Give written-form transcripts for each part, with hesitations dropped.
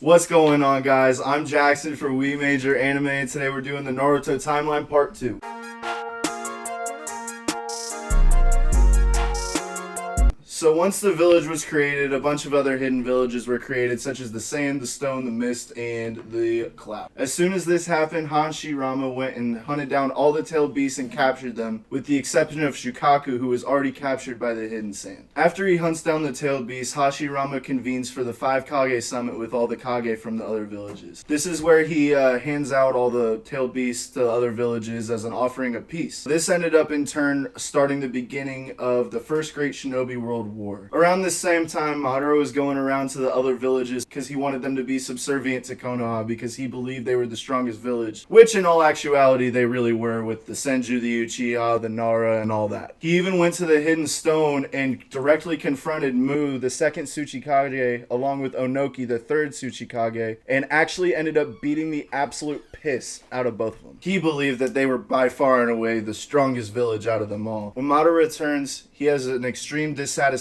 What's going on, guys? I'm Jackson for We Major Anime, and today we're doing the Naruto Timeline Part 2. So once the village was created, a bunch of other hidden villages were created, such as the sand, the stone, the mist, and the cloud. As soon as this happened, Hashirama went and hunted down all the tailed beasts and captured them, with the exception of Shukaku, who was already captured by the hidden sand. After he hunts down the tailed beasts, Hashirama convenes for the 5 Kage summit with all the Kage from the other villages. This is where he hands out all the tailed beasts to other villages as an offering of peace. This ended up in turn starting the beginning of the first Great Shinobi World War. Around this same time, Madara was going around to the other villages because he wanted them to be subservient to Konoha because he believed they were the strongest village, which in all actuality they really were, with the Senju, the Uchiha, the Nara, and all that. He even went to the Hidden Stone and directly confronted Mu, the second Tsuchikage, along with Onoki, the third Tsuchikage, and actually ended up beating the absolute piss out of both of them. He believed that they were by far and away the strongest village out of them all. When Madara returns, he has an extreme dissatisfaction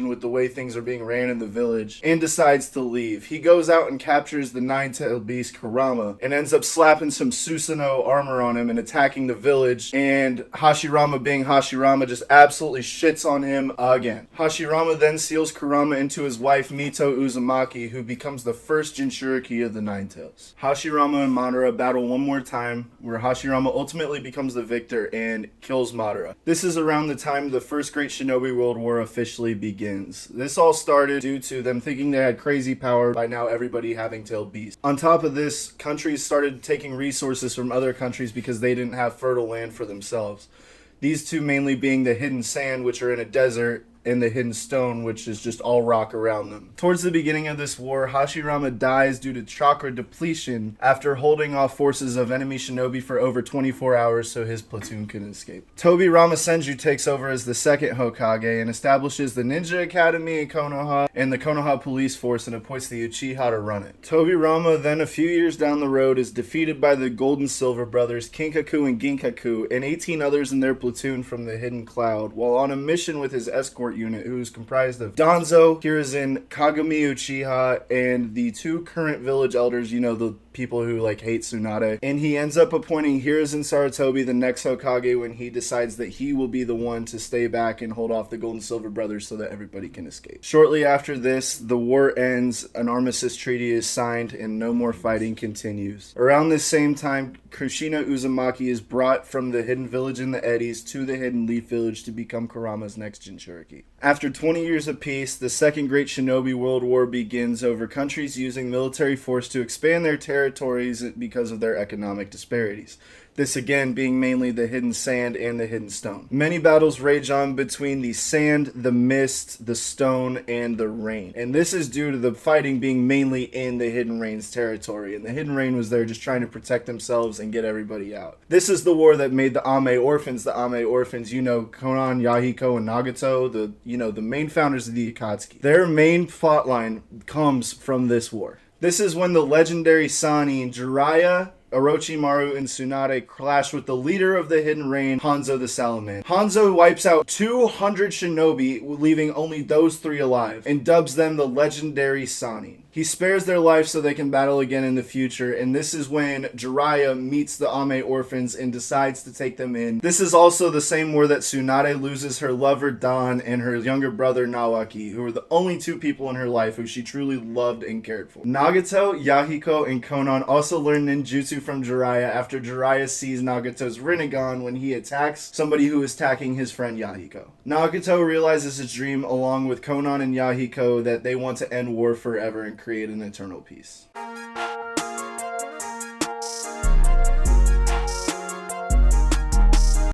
with the way things are being ran in the village and decides to leave. He goes out and captures the nine-tailed beast Kurama and ends up slapping some Susanoo armor on him and attacking the village, and Hashirama, being Hashirama, just absolutely shits on him again. Hashirama then seals Kurama into his wife Mito Uzumaki, who becomes the first Jinchuriki of the Nine Tails. Hashirama and Madara battle one more time, where Hashirama ultimately becomes the victor and kills Madara. This is around the time the first Great Shinobi World War officially begins. This all started due to them thinking they had crazy power, by now everybody having tailed beasts. On top of this, countries started taking resources from other countries because they didn't have fertile land for themselves. These two mainly being the Hidden Sand, which are in a desert, and the Hidden Stone, which is just all rock around them. Towards the beginning of this war, Hashirama dies due to chakra depletion after holding off forces of enemy shinobi for over 24 hours so his platoon could escape. Tobirama Senju takes over as the second Hokage and establishes the Ninja Academy in Konoha and the Konoha Police Force and appoints the Uchiha to run it. Tobirama then, a few years down the road, is defeated by the Gold and Silver brothers Kinkaku and Ginkaku and 18 others in their platoon from the Hidden Cloud while on a mission with his escort unit, who is comprised of Danzo, Hiruzen, Kagami Uchiha, and the 2 current village elders, the people who hate Tsunade. And he ends up appointing Hiruzen Sarutobi the next Hokage when he decides that he will be the one to stay back and hold off the Gold and Silver brothers so that everybody can escape. Shortly after this, the war ends, an armistice treaty is signed, and no more fighting continues. Around this same time, Kushina Uzumaki is brought from the hidden village in the Eddies to the hidden Leaf village to become Kurama's next Jinchuriki. After 20 years of peace, the Second Great Shinobi World War begins over countries using military force to expand their territories because of their economic disparities. This again being mainly the Hidden Sand and the Hidden Stone. Many battles rage on between the sand, the mist, the stone, and the rain. And this is due to the fighting being mainly in the Hidden Rain's territory. And the Hidden Rain was there just trying to protect themselves and get everybody out. This is the war that made the Ame Orphans the Ame Orphans. Konan, Yahiko, and Nagato, the main founders of the Akatsuki. Their main plotline comes from this war. This is when the legendary Sannin, Jiraiya, Orochimaru, and Tsunade clash with the leader of the Hidden Rain, Hanzo the Salamander. Hanzo wipes out 200 shinobi, leaving only those 3 alive, and dubs them the legendary Sannin. He spares their life so they can battle again in the future, and this is when Jiraiya meets the Ame Orphans and decides to take them in. This is also the same war that Tsunade loses her lover Dan and her younger brother Nawaki, who are the only 2 people in her life who she truly loved and cared for. Nagato, Yahiko, and Konan also learn ninjutsu from Jiraiya after Jiraiya sees Nagato's Rinnegan when he attacks somebody who is attacking his friend Yahiko. Nagato realizes his dream along with Konan and Yahiko that they want to end war forever and create an eternal peace.